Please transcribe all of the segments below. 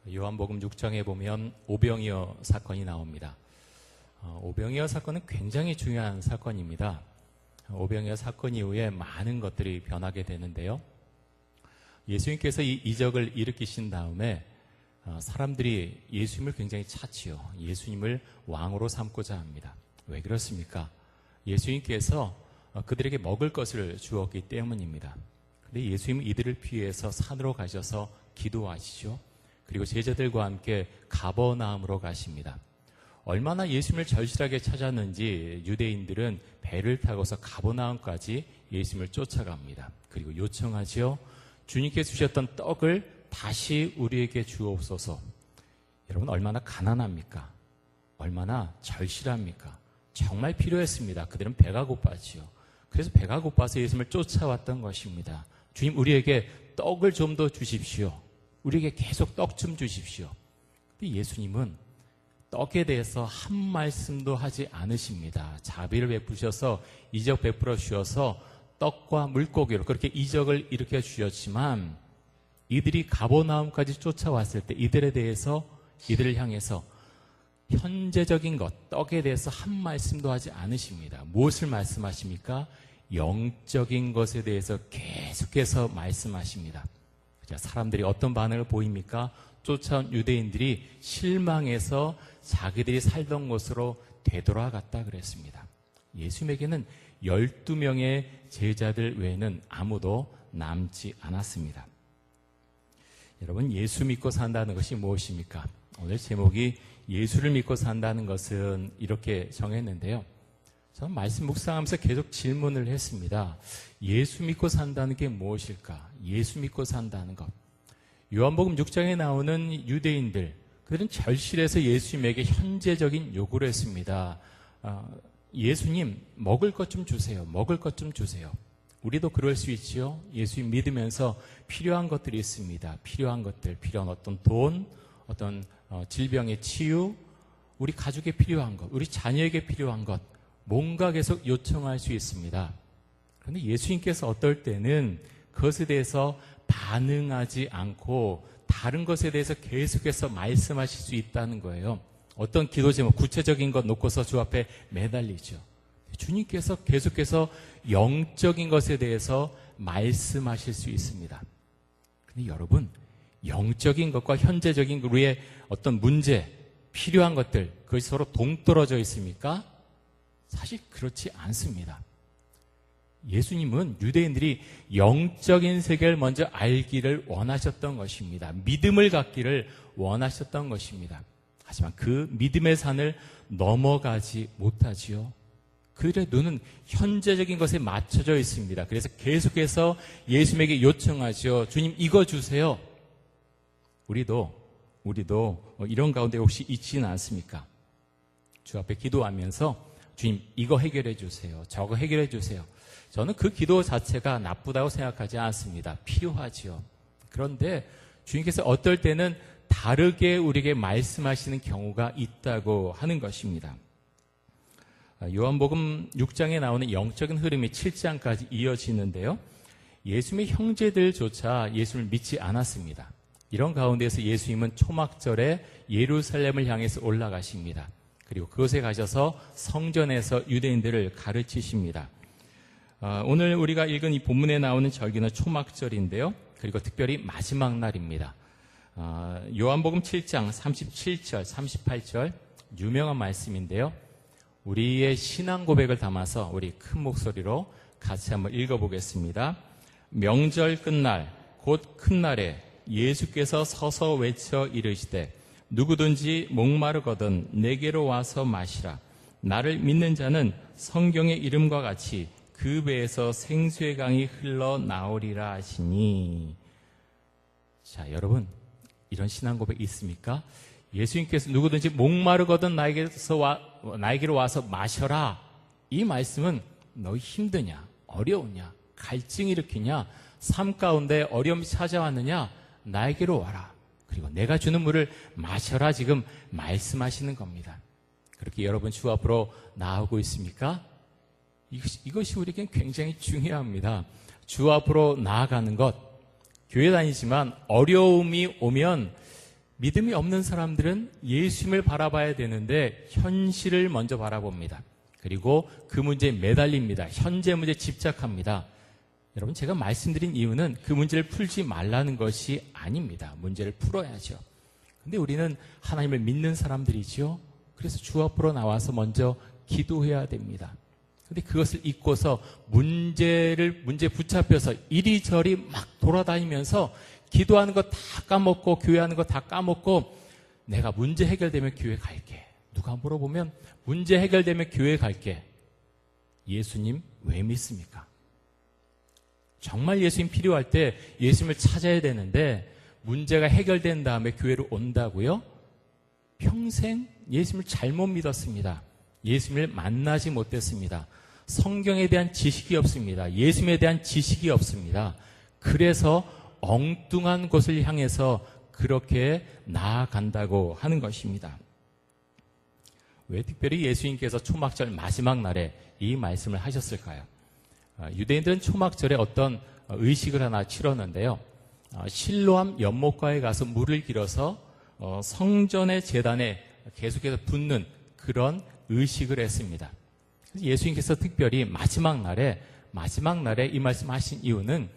요한복음 6장에 보면 오병이어 사건이 나옵니다. 오병이어 사건은 굉장히 중요한 사건입니다. 오병이어 사건 이후에 많은 것들이 변하게 되는데요. 예수님께서 이 이적을 일으키신 다음에 사람들이 예수님을 굉장히 찾지요. 예수님을 왕으로 삼고자 합니다. 왜 그렇습니까? 예수님께서 그들에게 먹을 것을 주었기 때문입니다. 그런데 예수님은 이들을 피해서 산으로 가셔서 기도하시죠. 그리고 제자들과 함께 가버나움으로 가십니다. 얼마나 예수님을 절실하게 찾았는지 유대인들은 배를 타고서 가버나움까지 예수님을 쫓아갑니다. 그리고 요청하죠. 주님께서 주셨던 떡을 다시 우리에게 주옵소서. 여러분, 얼마나 가난합니까? 얼마나 절실합니까? 정말 필요했습니다. 그들은 배가 고팠지요. 그래서 배가 고파서 예수님을 쫓아왔던 것입니다. 주님, 우리에게 떡을 좀 더 주십시오. 우리에게 계속 떡 좀 주십시오. 근데 예수님은 떡에 대해서 한 말씀도 하지 않으십니다. 자비를 베푸셔서 이적 베풀어 주셔서 떡과 물고기로 그렇게 이적을 일으켜 주셨지만 이들이 가버나움까지 쫓아왔을 때 이들을 향해서 현재적인 것, 떡에 대해서 한 말씀도 하지 않으십니다. 무엇을 말씀하십니까? 영적인 것에 대해서 계속해서 말씀하십니다. 사람들이 어떤 반응을 보입니까? 쫓아온 유대인들이 실망해서 자기들이 살던 곳으로 되돌아갔다 그랬습니다. 예수님에게는 12명의 제자들 외에는 아무도 남지 않았습니다. 여러분, 예수 믿고 산다는 것이 무엇입니까? 오늘 제목이 예수를 믿고 산다는 것은 이렇게 정했는데요. 저는 말씀 묵상하면서 계속 질문을 했습니다. 예수 믿고 산다는 게 무엇일까? 예수 믿고 산다는 것. 요한복음 6장에 나오는 유대인들, 그들은 절실해서 예수님에게 현재적인 요구를 했습니다. 예수님, 먹을 것 좀 주세요. 먹을 것 좀 주세요. 우리도 그럴 수 있지요. 예수님 믿으면서 필요한 것들이 있습니다. 필요한 어떤 돈, 어떤 질병의 치유, 우리 가족에 필요한 것, 우리 자녀에게 필요한 것, 뭔가 계속 요청할 수 있습니다. 그런데 예수님께서 어떨 때는 그것에 대해서 반응하지 않고 다른 것에 대해서 계속해서 말씀하실 수 있다는 거예요. 어떤 기도 제목, 구체적인 것 놓고서 주 앞에 매달리죠. 주님께서 계속해서 영적인 것에 대해서 말씀하실 수 있습니다. 그런데 여러분, 영적인 것과 현재적인 우리의 어떤 문제, 필요한 것들, 그것이 서로 동떨어져 있습니까? 사실 그렇지 않습니다. 예수님은 유대인들이 영적인 세계를 먼저 알기를 원하셨던 것입니다. 믿음을 갖기를 원하셨던 것입니다. 하지만 그 믿음의 산을 넘어가지 못하지요. 그들의 눈은 현재적인 것에 맞춰져 있습니다. 그래서 계속해서 예수님에게 요청하죠. 주님, 이거 주세요. 우리도 이런 가운데 혹시 있지는 않습니까? 주 앞에 기도하면서 주님, 이거 해결해 주세요. 저거 해결해 주세요. 저는 그 기도 자체가 나쁘다고 생각하지 않습니다. 필요하지요. 그런데 주님께서 어떨 때는 다르게 우리에게 말씀하시는 경우가 있다고 하는 것입니다. 요한복음 6장에 나오는 영적인 흐름이 7장까지 이어지는데요. 예수님의 형제들조차 예수님을 믿지 않았습니다. 이런 가운데서 예수님은 초막절에 예루살렘을 향해서 올라가십니다. 그리고 그곳에 가셔서 성전에서 유대인들을 가르치십니다. 오늘 우리가 읽은 이 본문에 나오는 절기는 초막절인데요. 그리고 특별히 마지막 날입니다. 요한복음 7장 37절, 38절 유명한 말씀인데요. 우리의 신앙 고백을 담아서 우리 큰 목소리로 같이 한번 읽어보겠습니다. 명절 끝날 곧 큰 날에 예수께서 서서 외쳐 이르시되 누구든지 목마르거든 내게로 와서 마시라. 나를 믿는 자는 성경의 이름과 같이 그 배에서 생수의 강이 흘러나오리라 하시니. 자, 여러분, 이런 신앙 고백 있습니까? 예수님께서 누구든지 목마르거든 나에게로 와서 마셔라. 이 말씀은 너희 힘드냐, 어려우냐, 갈증 일으키냐, 삶 가운데 어려움이 찾아왔느냐, 나에게로 와라. 그리고 내가 주는 물을 마셔라. 지금 말씀하시는 겁니다. 그렇게 여러분 주 앞으로 나오고 있습니까? 이것이 우리에겐 굉장히 중요합니다. 주 앞으로 나아가는 것. 교회 다니지만 어려움이 오면 믿음이 없는 사람들은 예수님을 바라봐야 되는데 현실을 먼저 바라봅니다. 그리고 그 문제에 매달립니다. 현재 문제에 집착합니다. 여러분, 제가 말씀드린 이유는 그 문제를 풀지 말라는 것이 아닙니다. 문제를 풀어야죠. 근데 우리는 하나님을 믿는 사람들이죠. 그래서 주 앞으로 나와서 먼저 기도해야 됩니다. 근데 그것을 잊고서 문제 붙잡혀서 이리저리 막 돌아다니면서 기도하는 거 다 까먹고 교회하는 거 다 까먹고 내가 문제 해결되면 교회 갈게. 누가 물어보면 문제 해결되면 교회 갈게. 예수님 왜 믿습니까? 정말 예수님 필요할 때 예수님을 찾아야 되는데 문제가 해결된 다음에 교회로 온다고요? 평생 예수님을 잘못 믿었습니다. 예수님을 만나지 못했습니다. 성경에 대한 지식이 없습니다. 예수님에 대한 지식이 없습니다. 그래서 엉뚱한 곳을 향해서 그렇게 나아간다고 하는 것입니다. 왜 특별히 예수님께서 초막절 마지막 날에 이 말씀을 하셨을까요? 유대인들은 초막절에 어떤 의식을 하나 치렀는데요. 실로암 연못가에 가서 물을 길어서 성전의 제단에 계속해서 붓는 그런 의식을 했습니다. 예수님께서 특별히 마지막 날에 이 말씀하신 이유는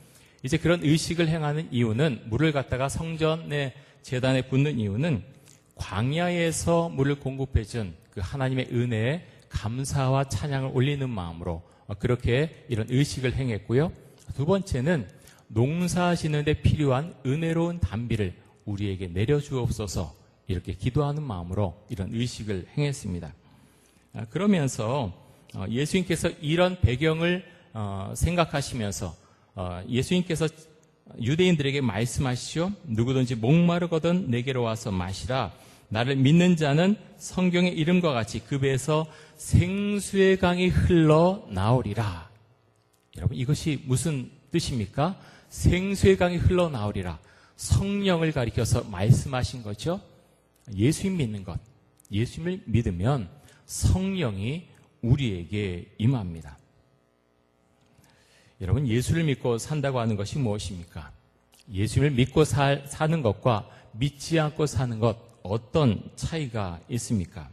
이제 그런 의식을 행하는 이유는 물을 갖다가 성전의 제단에 붓는 이유는 광야에서 물을 공급해준 그 하나님의 은혜에 감사와 찬양을 올리는 마음으로 그렇게 이런 의식을 행했고요. 두 번째는 농사짓는 데 필요한 은혜로운 단비를 우리에게 내려주옵소서 이렇게 기도하는 마음으로 이런 의식을 행했습니다. 그러면서 예수님께서 이런 배경을 생각하시면서 예수님께서 유대인들에게 말씀하시죠. 누구든지 목마르거든 내게로 와서 마시라. 나를 믿는 자는 성경의 이름과 같이 그 배에서 생수의 강이 흘러나오리라. 여러분, 이것이 무슨 뜻입니까? 생수의 강이 흘러나오리라. 성령을 가리켜서 말씀하신 거죠. 예수님 믿는 것, 예수님을 믿으면 성령이 우리에게 임합니다. 여러분, 예수를 믿고 산다고 하는 것이 무엇입니까? 예수를 믿고 사는 것과 믿지 않고 사는 것, 어떤 차이가 있습니까?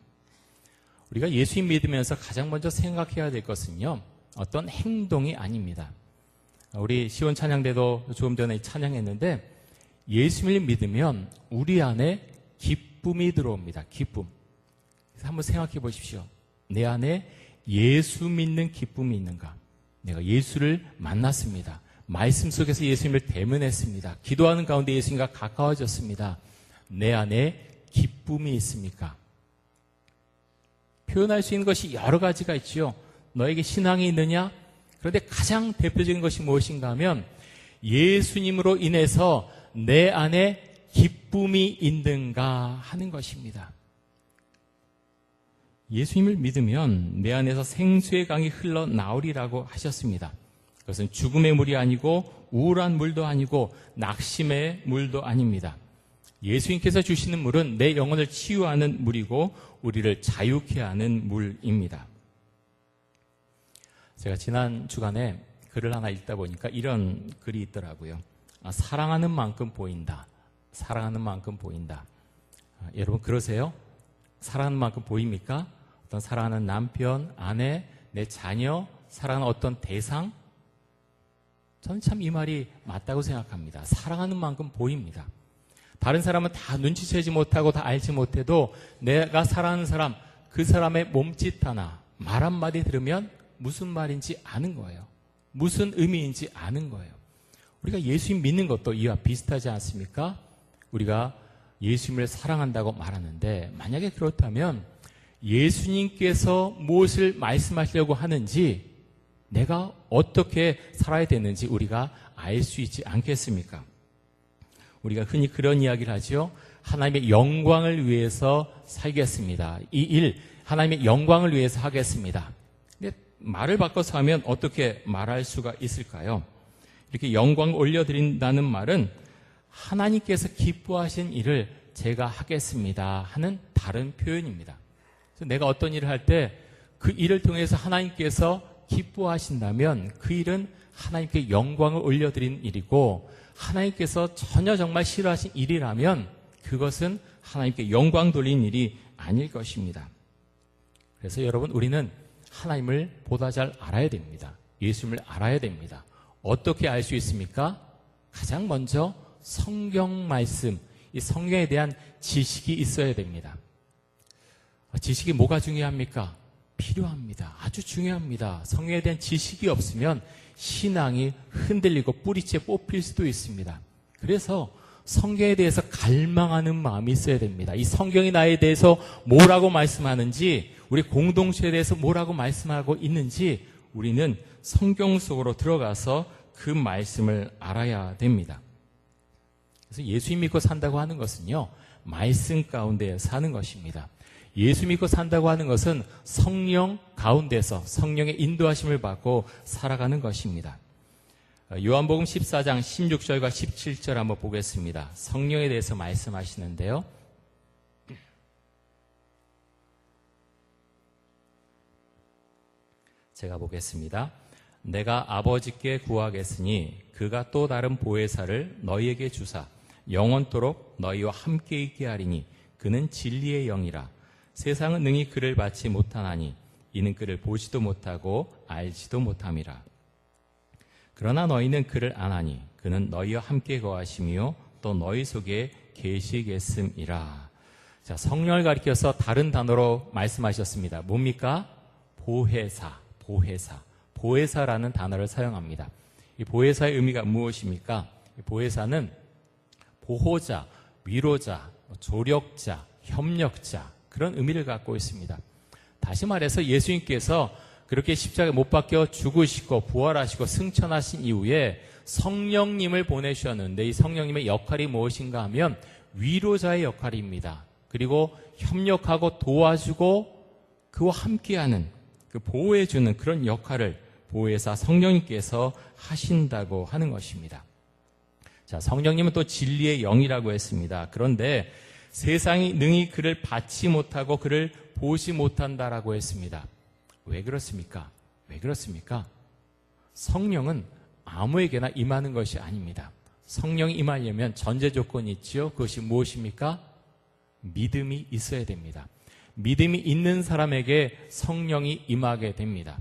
우리가 예수님 믿으면서 가장 먼저 생각해야 될 것은요, 어떤 행동이 아닙니다. 우리 시온 찬양대도 조금 전에 찬양했는데 예수님을 믿으면 우리 안에 기쁨이 들어옵니다. 기쁨. 그래서 한번 생각해 보십시오. 내 안에 예수 믿는 기쁨이 있는가? 내가 예수를 만났습니다. 말씀 속에서 예수님을 대면했습니다. 기도하는 가운데 예수님과 가까워졌습니다. 내 안에 기쁨이 있습니까? 표현할 수 있는 것이 여러 가지가 있죠. 너에게 신앙이 있느냐? 그런데 가장 대표적인 것이 무엇인가 하면 예수님으로 인해서 내 안에 기쁨이 있는가 하는 것입니다. 예수님을 믿으면 내 안에서 생수의 강이 흘러나오리라고 하셨습니다. 그것은 죽음의 물이 아니고 우울한 물도 아니고 낙심의 물도 아닙니다. 예수님께서 주시는 물은 내 영혼을 치유하는 물이고 우리를 자유케 하는 물입니다. 제가 지난 주간에 글을 하나 읽다 보니까 이런 글이 있더라고요. 사랑하는 만큼 보인다. 사랑하는 만큼 보인다. 여러분 그러세요? 사랑하는 만큼 보입니까? 어떤 사랑하는 남편, 아내, 내 자녀, 사랑하는 어떤 대상? 저는 참 이 말이 맞다고 생각합니다. 사랑하는 만큼 보입니다. 다른 사람은 다 눈치채지 못하고 다 알지 못해도 내가 사랑하는 사람, 그 사람의 몸짓 하나, 말 한마디 들으면 무슨 말인지 아는 거예요. 무슨 의미인지 아는 거예요. 우리가 예수님 믿는 것도 이와 비슷하지 않습니까? 우리가 예수님을 사랑한다고 말하는데 만약에 그렇다면 예수님께서 무엇을 말씀하시려고 하는지 내가 어떻게 살아야 되는지 우리가 알 수 있지 않겠습니까? 우리가 흔히 그런 이야기를 하죠. 하나님의 영광을 위해서 살겠습니다. 이 일 하나님의 영광을 위해서 하겠습니다. 근데 말을 바꿔서 하면 어떻게 말할 수가 있을까요? 이렇게 영광을 올려드린다는 말은 하나님께서 기뻐하신 일을 제가 하겠습니다 하는 다른 표현입니다. 그래서 내가 어떤 일을 할 때 그 일을 통해서 하나님께서 기뻐하신다면 그 일은 하나님께 영광을 올려드리는 일이고 하나님께서 전혀 정말 싫어하신 일이라면 그것은 하나님께 영광 돌린 일이 아닐 것입니다. 그래서 여러분, 우리는 하나님을 보다 잘 알아야 됩니다. 예수님을 알아야 됩니다. 어떻게 알 수 있습니까? 가장 먼저 성경 말씀, 이 성경에 대한 지식이 있어야 됩니다. 지식이 뭐가 중요합니까? 필요합니다. 아주 중요합니다. 성경에 대한 지식이 없으면 신앙이 흔들리고 뿌리째 뽑힐 수도 있습니다. 그래서 성경에 대해서 갈망하는 마음이 있어야 됩니다. 이 성경이 나에 대해서 뭐라고 말씀하는지, 우리 공동체에 대해서 뭐라고 말씀하고 있는지 우리는 성경 속으로 들어가서 그 말씀을 알아야 됩니다. 그래서 예수 믿고 산다고 하는 것은요, 말씀 가운데 사는 것입니다. 예수 믿고 산다고 하는 것은 성령 가운데서 성령의 인도하심을 받고 살아가는 것입니다. 요한복음 14장 16절과 17절 한번 보겠습니다. 성령에 대해서 말씀하시는데요. 제가 보겠습니다. 내가 아버지께 구하겠으니 그가 또 다른 보혜사를 너희에게 주사 영원토록 너희와 함께 있게 하리니 그는 진리의 영이라. 세상은 능히 그를 받지 못하나니 이는 그를 보지도 못하고 알지도 못함이라. 그러나 너희는 그를 아나니 그는 너희와 함께 거하시며 또 너희 속에 계시겠음이라. 자, 성령을 가리켜서 다른 단어로 말씀하셨습니다. 뭡니까? 보혜사, 보혜사. 보혜사라는 단어를 사용합니다. 이 보혜사의 의미가 무엇입니까? 이 보혜사는 보호자, 위로자, 조력자, 협력자, 그런 의미를 갖고 있습니다. 다시 말해서 예수님께서 그렇게 십자가에 못 박혀 죽으시고 부활하시고 승천하신 이후에 성령님을 보내주셨는데, 이 성령님의 역할이 무엇인가 하면 위로자의 역할입니다. 그리고 협력하고 도와주고 그와 함께하는, 그 보호해주는 그런 역할을 보혜사 성령님께서 하신다고 하는 것입니다. 자, 성령님은 또 진리의 영이라고 했습니다. 그런데 세상이 능히 그를 받지 못하고 그를 보지 못한다라고 했습니다. 왜 그렇습니까? 왜 그렇습니까? 성령은 아무에게나 임하는 것이 아닙니다. 성령이 임하려면 전제 조건이 있지요. 그것이 무엇입니까? 믿음이 있어야 됩니다. 믿음이 있는 사람에게 성령이 임하게 됩니다.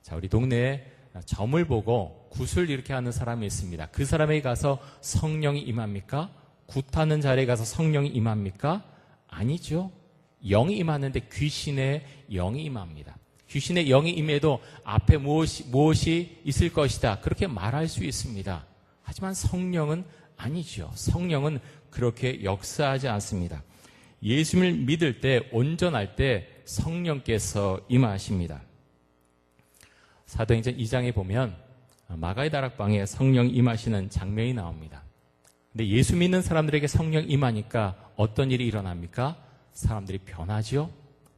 자, 우리 동네에 점을 보고 굿을 이렇게 하는 사람이 있습니다. 그 사람에게 가서 성령이 임합니까? 굿하는 자리에 가서 성령이 임합니까? 아니죠. 영이 임하는데 귀신의 영이 임합니다. 귀신의 영이 임해도 앞에 무엇이 있을 것이다, 그렇게 말할 수 있습니다. 하지만 성령은 아니죠. 성령은 그렇게 역사하지 않습니다. 예수님을 믿을 때, 온전할 때 성령께서 임하십니다. 사도행전 2장에 보면 마가의 다락방에 성령 임하시는 장면이 나옵니다. 근데 예수 믿는 사람들에게 성령 임하니까 어떤 일이 일어납니까? 사람들이 변하죠.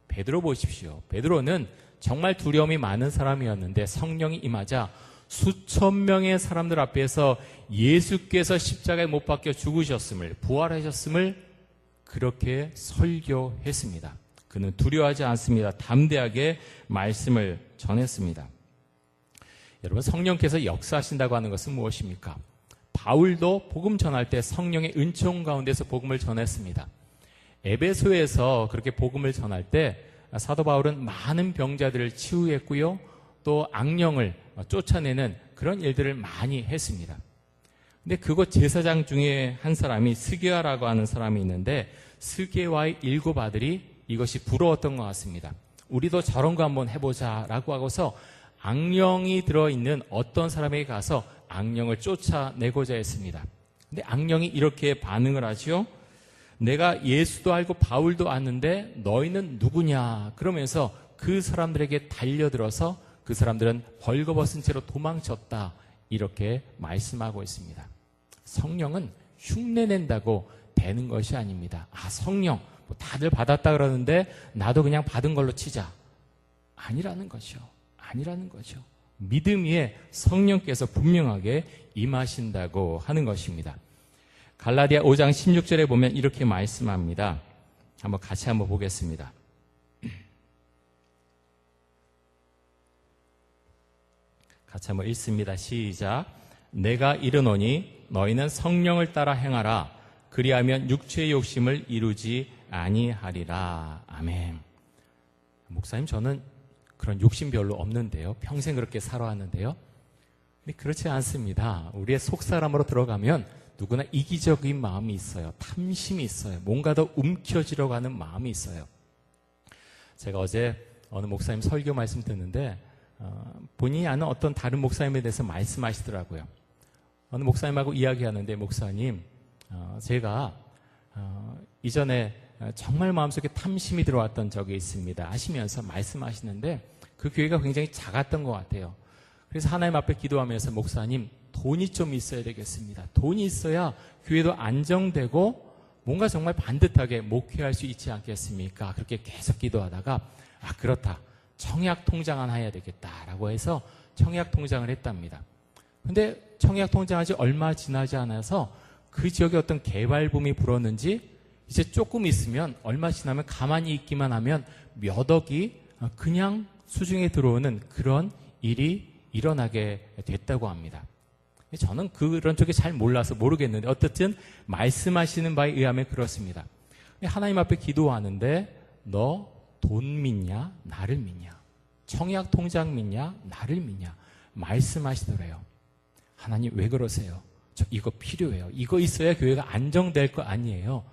베드로 보십시오. 베드로는 정말 두려움이 많은 사람이었는데 성령이 임하자 수천 명의 사람들 앞에서 예수께서 십자가에 못 박혀 죽으셨음을, 부활하셨음을 그렇게 설교했습니다. 그는 두려워하지 않습니다. 담대하게 말씀을 전했습니다. 여러분, 성령께서 역사하신다고 하는 것은 무엇입니까? 바울도 복음 전할 때 성령의 은총 가운데서 복음을 전했습니다. 에베소에서 그렇게 복음을 전할 때 사도 바울은 많은 병자들을 치유했고요, 또 악령을 쫓아내는 그런 일들을 많이 했습니다. 근데 그곳 제사장 중에 한 사람이 스게와라고 하는 사람이 있는데, 스게와의 7 아들이 이것이 부러웠던 것 같습니다. 우리도 저런 거 한번 해보자 라고 하고서 악령이 들어있는 어떤 사람에게 가서 악령을 쫓아내고자 했습니다. 근데 악령이 이렇게 반응을 하죠. 내가 예수도 알고 바울도 아는데 너희는 누구냐, 그러면서 그 사람들에게 달려들어서 그 사람들은 벌거벗은 채로 도망쳤다, 이렇게 말씀하고 있습니다. 성령은 흉내낸다고 되는 것이 아닙니다. 아, 성령 뭐 다들 받았다 그러는데 나도 그냥 받은 걸로 치자, 아니라는 거죠. 아니라는 거죠. 믿음 위에 성령께서 분명하게 임하신다고 하는 것입니다. 갈라디아 5장 16절에 보면 이렇게 말씀합니다. 같이 한번 보겠습니다. 같이 한번 읽습니다. 시작. 내가 이르노니 너희는 성령을 따라 행하라. 그리하면 육체의 욕심을 이루지 아니하리라. 아멘. 목사님, 저는 그런 욕심 별로 없는데요. 평생 그렇게 살아왔는데요. 근데 그렇지 않습니다. 우리의 속사람으로 들어가면 누구나 이기적인 마음이 있어요. 탐심이 있어요. 뭔가 더 움켜쥐려고 하는 마음이 있어요. 제가 어제 어느 목사님 설교 말씀 듣는데 본인이 아는 어떤 다른 목사님에 대해서 말씀하시더라고요. 어느 목사님하고 이야기하는데, 목사님, 제가 이전에 정말 마음속에 탐심이 들어왔던 적이 있습니다 하시면서 말씀하시는데, 그 교회가 굉장히 작았던 것 같아요. 그래서 하나님 앞에 기도하면서, 목사님, 돈이 좀 있어야 되겠습니다. 돈이 있어야 교회도 안정되고 뭔가 정말 반듯하게 목회할 수 있지 않겠습니까? 그렇게 계속 기도하다가, 그렇다, 청약 통장 하나 해야 되겠다라고 해서 청약 통장을 했답니다. 근데 청약 통장한 지 얼마 지나지 않아서 그 지역에 어떤 개발붐이 불었는지 이제 조금 있으면, 얼마 지나면 가만히 있기만 하면 몇 억이 그냥 수중에 들어오는 그런 일이 일어나게 됐다고 합니다. 저는 그런 쪽에 잘 몰라서 모르겠는데, 어쨌든 말씀하시는 바에 의하면 그렇습니다. 하나님 앞에 기도하는데, 너 돈 믿냐? 나를 믿냐? 청약 통장 믿냐? 나를 믿냐? 말씀하시더래요. 하나님, 왜 그러세요? 저 이거 필요해요. 이거 있어야 교회가 안정될 거 아니에요.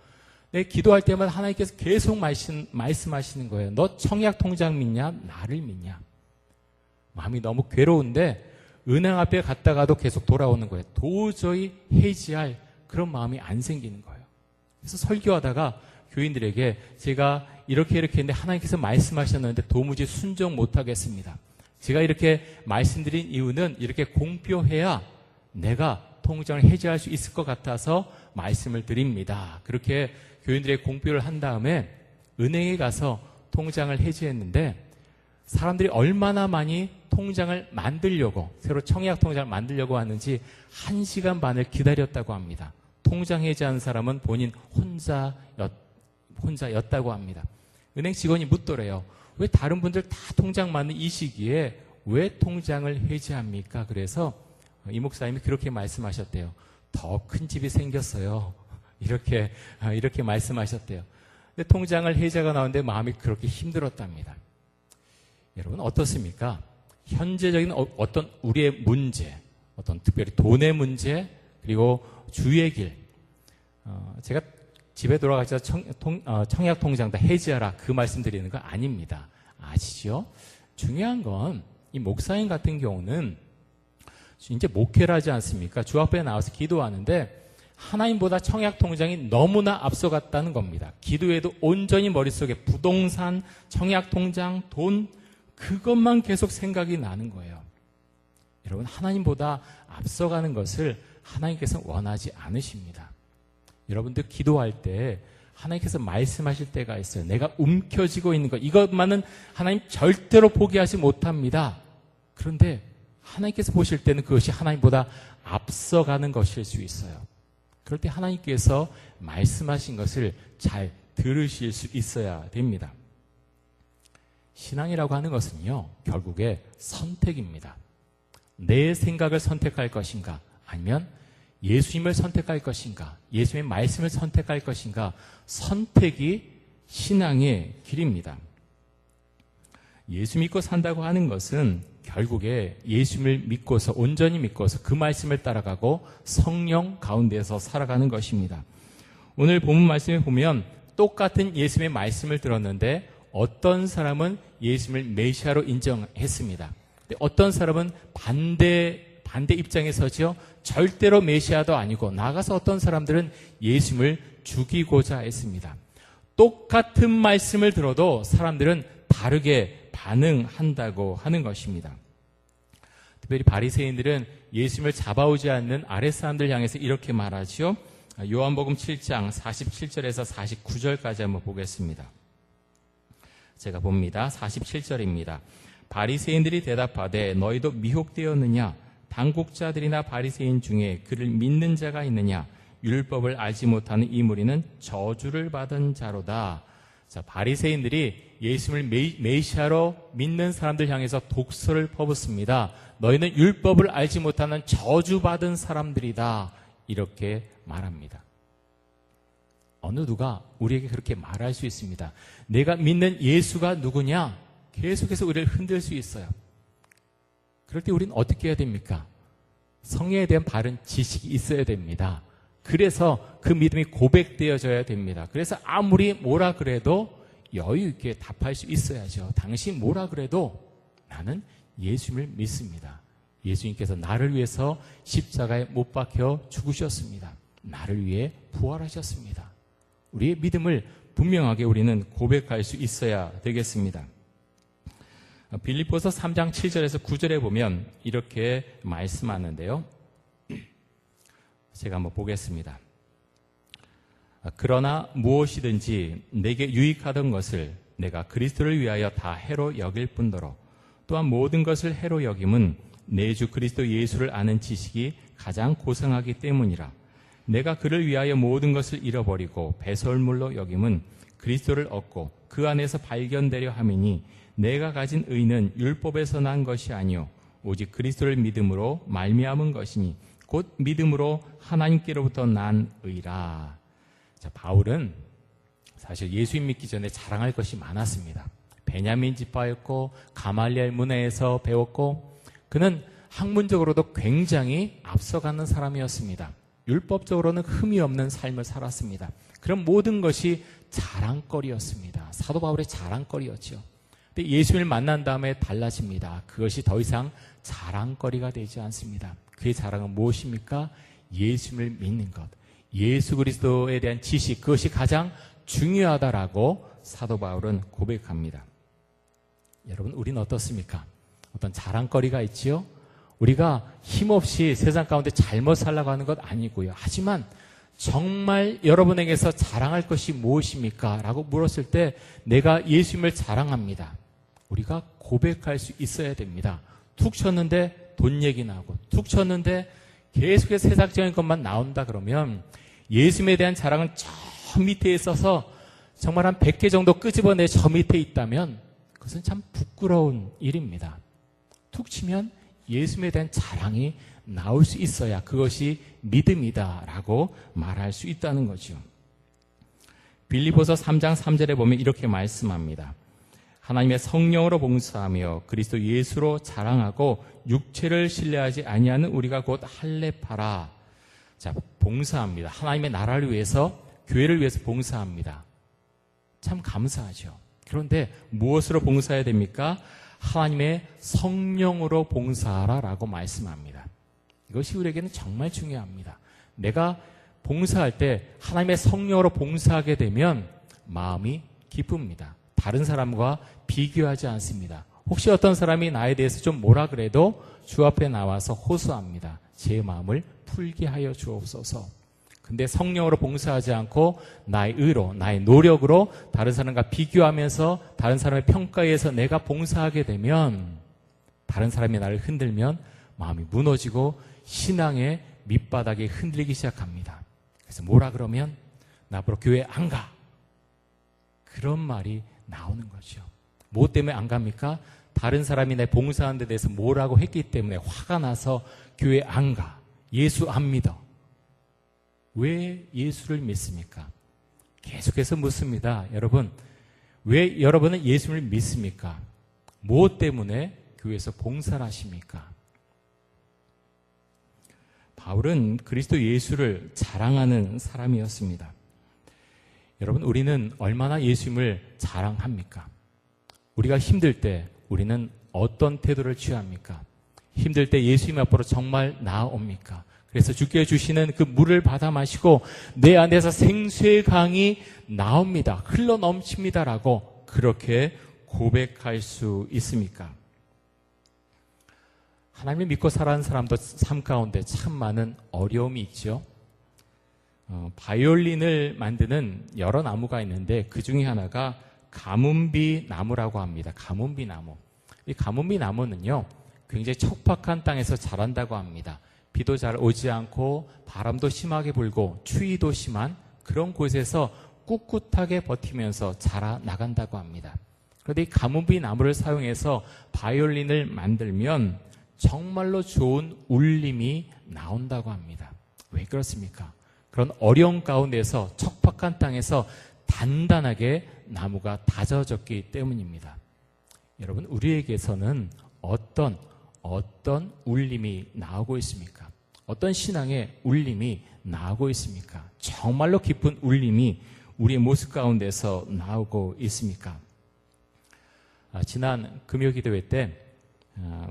내 기도할 때마다 하나님께서 계속 말씀하시는 거예요. 너 청약 통장 믿냐? 나를 믿냐? 마음이 너무 괴로운데 은행 앞에 갔다가도 계속 돌아오는 거예요. 도저히 해지할 그런 마음이 안 생기는 거예요. 그래서 설교하다가 교인들에게 제가 이렇게 했는데 하나님께서 말씀하셨는데 도무지 순종 못하겠습니다. 제가 이렇게 말씀드린 이유는 이렇게 공표해야 내가 통장을 해지할 수 있을 것 같아서 말씀을 드립니다. 그렇게 교인들의 공표를 한 다음에 은행에 가서 통장을 해지했는데, 사람들이 얼마나 많이 통장을 만들려고, 새로 청약 통장을 만들려고 하는지 1시간 반을 기다렸다고 합니다. 통장 해지하는 사람은 본인 혼자였다고 합니다. 은행 직원이 묻더래요. 왜 다른 분들 다 통장 만든 이 시기에 왜 통장을 해지합니까? 그래서 이 목사님이 그렇게 말씀하셨대요. 더 큰 집이 생겼어요. 이렇게 말씀하셨대요. 근데 통장을 해지가 나오는데 마음이 그렇게 힘들었답니다. 여러분, 어떻습니까? 현재적인 어떤 우리의 문제, 어떤 특별히 돈의 문제, 그리고 주의 길. 제가 집에 돌아가서 청약 통장 다 해지하라, 그 말씀 드리는 거 아닙니다. 아시죠? 중요한 건 이 목사님 같은 경우는 이제 목회를 하지 않습니까? 주 앞에 나와서 기도하는데 하나님보다 청약 통장이 너무나 앞서갔다는 겁니다. 기도에도 온전히 머릿속에 부동산, 청약 통장, 돈, 그것만 계속 생각이 나는 거예요. 여러분, 하나님보다 앞서가는 것을 하나님께서 원하지 않으십니다. 여러분들 기도할 때 하나님께서 말씀하실 때가 있어요. 내가 움켜쥐고 있는 것, 이것만은 하나님 절대로 포기하지 못합니다. 그런데 하나님께서 보실 때는 그것이 하나님보다 앞서가는 것일 수 있어요. 그럴 때 하나님께서 말씀하신 것을 잘 들으실 수 있어야 됩니다. 신앙이라고 하는 것은요, 결국에 선택입니다. 내 생각을 선택할 것인가, 아니면 예수님을 선택할 것인가, 예수님의 말씀을 선택할 것인가, 선택이 신앙의 길입니다. 예수 믿고 산다고 하는 것은 결국에 예수님을 믿고서, 온전히 믿고서 그 말씀을 따라가고 성령 가운데서 살아가는 것입니다. 오늘 본문 말씀에 보면 똑같은 예수님의 말씀을 들었는데 어떤 사람은 예수님을 메시아로 인정했습니다. 어떤 사람은 반대 입장에 서죠. 절대로 메시아도 아니고, 나가서 어떤 사람들은 예수님을 죽이고자 했습니다. 똑같은 말씀을 들어도 사람들은 다르게 반응한다고 하는 것입니다. 특별히 바리새인들은 예수님을 잡아오지 않는 아랫사람들 향해서 이렇게 말하죠. 요한복음 7장 47절에서 49절까지 한번 보겠습니다. 제가 봅니다. 47절입니다. 바리새인들이 대답하되 너희도 미혹되었느냐? 당국자들이나 바리새인 중에 그를 믿는 자가 있느냐? 율법을 알지 못하는 이 무리는 저주를 받은 자로다. 자, 바리새인들이 예수님을 메시아로 믿는 사람들 향해서 독설을 퍼붓습니다. 너희는 율법을 알지 못하는 저주받은 사람들이다. 이렇게 말합니다. 어느 누가 우리에게 그렇게 말할 수 있습니다. 내가 믿는 예수가 누구냐? 계속해서 우리를 흔들 수 있어요. 그럴 때 우리는 어떻게 해야 됩니까? 성령에 대한 바른 지식이 있어야 됩니다. 그래서 그 믿음이 고백되어져야 됩니다. 그래서 아무리 뭐라 그래도 여유 있게 답할 수 있어야죠. 당신 뭐라 그래도 나는 예수님을 믿습니다. 예수님께서 나를 위해서 십자가에 못 박혀 죽으셨습니다. 나를 위해 부활하셨습니다. 우리의 믿음을 분명하게 우리는 고백할 수 있어야 되겠습니다. 빌립보서 3장 7절에서 9절에 보면 이렇게 말씀하는데요. 제가 한번 보겠습니다. 그러나 무엇이든지 내게 유익하던 것을 내가 그리스도를 위하여 다 해로 여길 뿐더러 또한 모든 것을 해로 여김은 내 주 그리스도 예수를 아는 지식이 가장 고상하기 때문이라. 내가 그를 위하여 모든 것을 잃어버리고 배설물로 여김은 그리스도를 얻고 그 안에서 발견되려 함이니 내가 가진 의는 율법에서 난 것이 아니요 오직 그리스도를 믿음으로 말미암은 것이니 곧 믿음으로 하나님께로부터 난 의라. 자, 바울은 사실 예수님 믿기 전에 자랑할 것이 많았습니다. 베냐민 지파였고 가말리엘 문화에서 배웠고 그는 학문적으로도 굉장히 앞서가는 사람이었습니다. 율법적으로는 흠이 없는 삶을 살았습니다. 그런 모든 것이 자랑거리였습니다. 사도 바울의 자랑거리였죠. 근데 예수님을 만난 다음에 달라집니다. 그것이 더 이상 자랑거리가 되지 않습니다. 그의 자랑은 무엇입니까? 예수님을 믿는 것. 예수 그리스도에 대한 지식, 그것이 가장 중요하다라고 사도 바울은 고백합니다. 여러분, 우리는 어떻습니까? 어떤 자랑거리가 있지요? 우리가 힘없이 세상 가운데 잘못 살라고 하는 것 아니고요. 하지만 정말 여러분에게서 자랑할 것이 무엇입니까? 라고 물었을 때 내가 예수님을 자랑합니다. 우리가 고백할 수 있어야 됩니다. 툭 쳤는데 돈 얘기 나오고 툭 쳤는데 계속해서 세상적인 것만 나온다 그러면 예수님에 대한 자랑은 저 밑에 있어서 정말 한 100개 정도 끄집어내 저 밑에 있다면 그것은 참 부끄러운 일입니다. 툭 치면 예수님에 대한 자랑이 나올 수 있어야 그것이 믿음이다라고 말할 수 있다는 거죠. 빌립보서 3장 3절에 보면 이렇게 말씀합니다. 하나님의 성령으로 봉사하며 그리스도 예수로 자랑하고 육체를 신뢰하지 아니하는 우리가 곧 할례파라. 자, 봉사합니다. 하나님의 나라를 위해서, 교회를 위해서 봉사합니다. 참 감사하죠. 그런데 무엇으로 봉사해야 됩니까? 하나님의 성령으로 봉사하라라고 말씀합니다. 이것이 우리에게는 정말 중요합니다. 내가 봉사할 때 하나님의 성령으로 봉사하게 되면 마음이 기쁩니다. 다른 사람과 비교하지 않습니다. 혹시 어떤 사람이 나에 대해서 좀 뭐라 그래도 주 앞에 나와서 호소합니다. 제 마음을 풀게 하여 주옵소서. 근데 성령으로 봉사하지 않고 나의 의로, 나의 노력으로 다른 사람과 비교하면서 다른 사람의 평가에 의해서 내가 봉사하게 되면 다른 사람이 나를 흔들면 마음이 무너지고 신앙의 밑바닥이 흔들리기 시작합니다. 그래서 뭐라 그러면 나 앞으로 교회 안 가. 그런 말이 나오는 거죠. 뭐 때문에 안 갑니까? 다른 사람이 내 봉사하는 데 대해서 뭐라고 했기 때문에 화가 나서 교회 안 가. 예수 안 믿어. 왜 예수를 믿습니까? 계속해서 묻습니다. 여러분, 왜 여러분은 예수를 믿습니까? 무엇 때문에 교회에서 봉사를 하십니까? 바울은 그리스도 예수를 자랑하는 사람이었습니다. 여러분, 우리는 얼마나 예수님을 자랑합니까? 우리가 힘들 때 우리는 어떤 태도를 취합니까? 힘들 때 예수님 앞으로 정말 나아옵니까? 그래서 주께 주시는 그 물을 받아 마시고 내 안에서 생수의 강이 나옵니다. 흘러 넘칩니다라고 그렇게 고백할 수 있습니까? 하나님을 믿고 살아가는 사람도 삶 가운데 참 많은 어려움이 있죠. 바이올린을 만드는 여러 나무가 있는데 그 중에 하나가 가뭄비 나무라고 합니다. 가뭄비 나무. 이 가뭄비 나무는요, 굉장히 척박한 땅에서 자란다고 합니다. 비도 잘 오지 않고 바람도 심하게 불고 추위도 심한 그런 곳에서 꿋꿋하게 버티면서 자라나간다고 합니다. 그런데 이 가뭄비 나무를 사용해서 바이올린을 만들면 정말로 좋은 울림이 나온다고 합니다. 왜 그렇습니까? 그런 어려운 가운데서 척박한 척박한 땅에서 단단하게 나무가 다져졌기 때문입니다. 여러분, 우리에게서는 어떤 울림이 나오고 있습니까? 어떤 신앙의 울림이 나오고 있습니까? 정말로 깊은 울림이 우리의 모습 가운데서 나오고 있습니까? 지난 금요기도회 때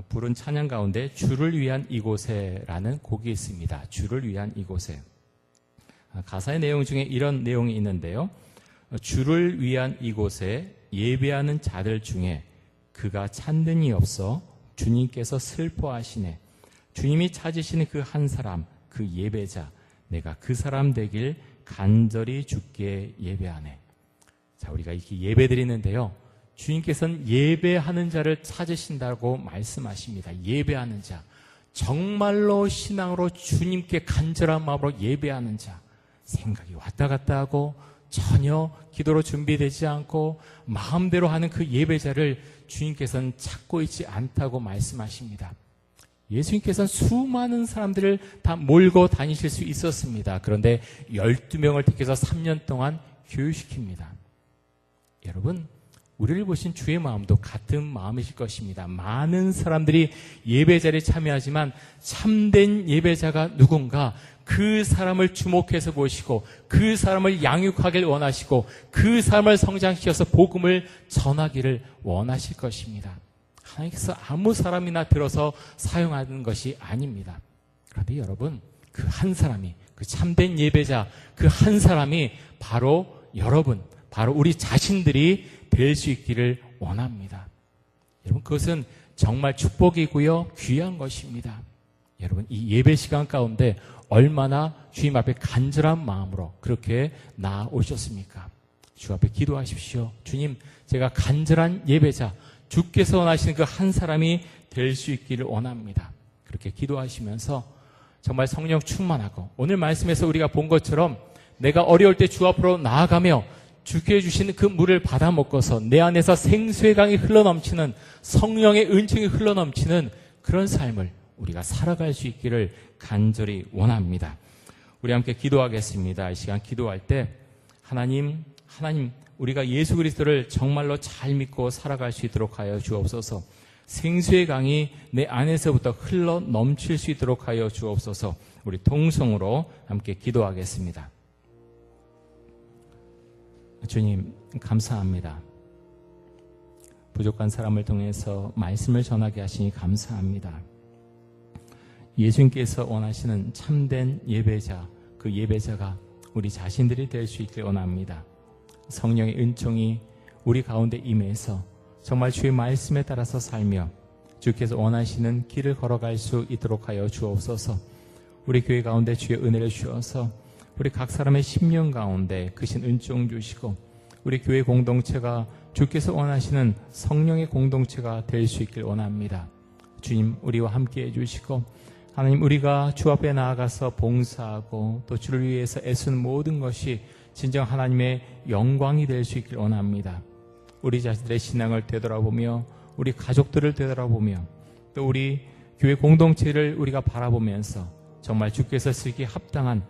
부른 찬양 가운데 주를 위한 이곳에라는 곡이 있습니다. 주를 위한 이곳에. 가사의 내용 중에 이런 내용이 있는데요. 주를 위한 이곳에 예배하는 자들 중에 그가 찾는 이 없어 주님께서 슬퍼하시네. 주님이 찾으시는 그 한 사람, 그 예배자, 내가 그 사람 되길 간절히 주께 예배하네. 자, 우리가 이렇게 예배 드리는데요. 주님께서는 예배하는 자를 찾으신다고 말씀하십니다. 예배하는 자. 정말로 신앙으로 주님께 간절한 마음으로 예배하는 자. 생각이 왔다 갔다 하고 전혀 기도로 준비되지 않고 마음대로 하는 그 예배자를 주님께서는 찾고 있지 않다고 말씀하십니다. 예수님께서는 수많은 사람들을 다 몰고 다니실 수 있었습니다. 그런데 12명을 택해서 3년 동안 교육시킵니다. 여러분, 우리를 보신 주의 마음도 같은 마음이실 것입니다. 많은 사람들이 예배 자리에 참여하지만 참된 예배자가 누군가, 그 사람을 주목해서 보시고 그 사람을 양육하길 원하시고 그 사람을 성장시켜서 복음을 전하기를 원하실 것입니다. 하나님께서 아무 사람이나 들어서 사용하는 것이 아닙니다. 그런데 여러분, 그 한 사람이, 그 참된 예배자, 그 한 사람이 바로 여러분, 바로 우리 자신들이 될 수 있기를 원합니다. 여러분, 그것은 정말 축복이고요, 귀한 것입니다. 여러분, 이 예배 시간 가운데 얼마나 주님 앞에 간절한 마음으로 그렇게 나아오셨습니까? 주 앞에 기도하십시오. 주님, 제가 간절한 예배자, 주께서 원하시는 그 한 사람이 될 수 있기를 원합니다. 그렇게 기도하시면서 정말 성령 충만하고, 오늘 말씀에서 우리가 본 것처럼 내가 어려울 때 주 앞으로 나아가며 주께 주시는 그 물을 받아 먹고서 내 안에서 생수의 강이 흘러넘치는, 성령의 은총이 흘러넘치는 그런 삶을 우리가 살아갈 수 있기를 간절히 원합니다. 우리 함께 기도하겠습니다. 이 시간 기도할 때 하나님, 우리가 예수 그리스도를 정말로 잘 믿고 살아갈 수 있도록 하여 주옵소서. 생수의 강이 내 안에서부터 흘러 넘칠 수 있도록 하여 주옵소서. 우리 통성으로 함께 기도하겠습니다. 주님, 감사합니다. 부족한 사람을 통해서 말씀을 전하게 하시니 감사합니다. 예수님께서 원하시는 참된 예배자, 그 예배자가 우리 자신들이 될 수 있길 원합니다. 성령의 은총이 우리 가운데 임해서 정말 주의 말씀에 따라서 살며 주께서 원하시는 길을 걸어갈 수 있도록 하여 주옵소서. 우리 교회 가운데 주의 은혜를 주셔서 우리 각 사람의 심령 가운데 크신 은총 주시고 우리 교회 공동체가 주께서 원하시는 성령의 공동체가 될 수 있길 원합니다. 주님, 우리와 함께 해주시고 하나님, 우리가 주 앞에 나아가서 봉사하고 또 주를 위해서 애쓰는 모든 것이 진정 하나님의 영광이 될 수 있길 원합니다. 우리 자신들의 신앙을 되돌아보며 우리 가족들을 되돌아보며 또 우리 교회 공동체를 우리가 바라보면서 정말 주께서 쓰기 합당한